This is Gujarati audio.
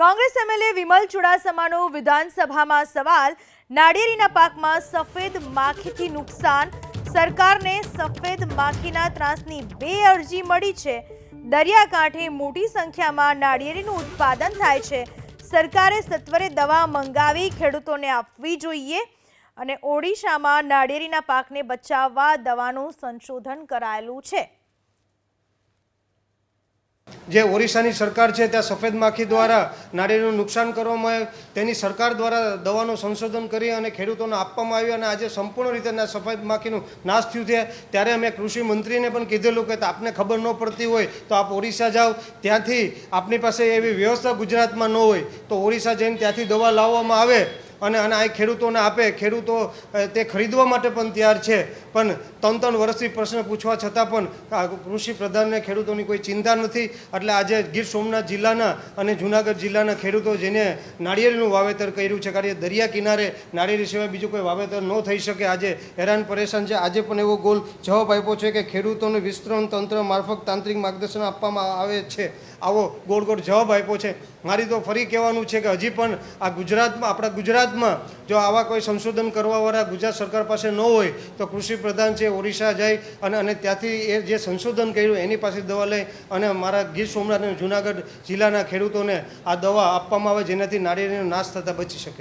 कांग्रेस एमएलए विमल चुडासमाનો વિધાનસભામાં સવાલ। નાળિયેરીના પાકમાં સફેદ માખીથી નુકસાન। સરકારને સફેદ માખીના ત્રાસની 2 અરજી મળી છે। દરિયાકાંઠે મોટી સંખ્યામાં નાળિયેરીનું ઉત્પાદન થાય છે। સરકારે સત્વરે દવા મંગાવી ખેડૂતોને આપવી જોઈએ અને ઓડિશામાં નાળિયેરીના પાકને બચાવવા દવાનું સંશોધન કરાયેલું છે। જે ઓરિસ્સાની સરકાર છે ત્યાં સફેદ માખી દ્વારા નાળિયેરનું નુકસાન કરવામાં આવ્યું, તેની સરકાર દ્વારા દવાનું સંશોધન કરી અને ખેડૂતોને આપવામાં આવ્યું અને આજે સંપૂર્ણ રીતે સફેદ માખીનું નાશ થયું છે। ત્યારે અમે કૃષિ મંત્રીને પણ કીધેલું કે આપને ખબર ન પડતી હોય તો આપ ઓરિસ્સા જાઓ, ત્યાંથી આપની પાસે એવી વ્યવસ્થા ગુજરાતમાં ન હોય તો ઓરિસ્સા જઈને ત્યાંથી દવા લાવવામાં આવે અને આ ખેડૂતોને આપે। ખેડૂતો તે ખરીદવા માટે પણ તૈયાર છે, પણ 3 વર્ષથી પ્રશ્ન પૂછવા છતાં પણ કૃષિ પ્રધાનને ખેડૂતોની કોઈ ચિંતા નથી। એટલે આજે ગીર સોમનાથ જિલ્લાના અને જૂનાગઢ જિલ્લાના ખેડૂતો જેને નાળિયેરીનું વાવેતર કર્યું છે, કારણ કે દરિયા કિનારે નાળિયેરી સિવાય બીજું કોઈ વાવેતર ન થઈ શકે, આજે હેરાન પરેશાન છે। આજે પણ એવો ગોલ જવાબ આપ્યો છે કે ખેડૂતોને વિસ્તરણ તંત્ર મારફત તાંત્રિક માર્ગદર્શન આપવામાં આવે છે, આવો ગોળ જવાબ આપ્યો છે। મારી તો ફરી કહેવાનું છે કે હજી પણ આ ગુજરાતમાં, આપણા ગુજરાતમાં જો આવા કોઈ સંશોધન કરવાવાળા ગુજરાત સરકાર પાસે ન હોય તો કૃષિ પ્રધાન છે ઓરિસ્સા જાય અને ત્યાંથી એ જે સંશોધન કર્યું એની પાસે દવા લઈ અને મારા ગીર સોમનાથ અને જૂનાગઢ જિલ્લાના ખેડૂતોને આ દવા આપવામાં આવે, જેનાથી નાળિયેરીનો નાશ થતાં બચી શકે।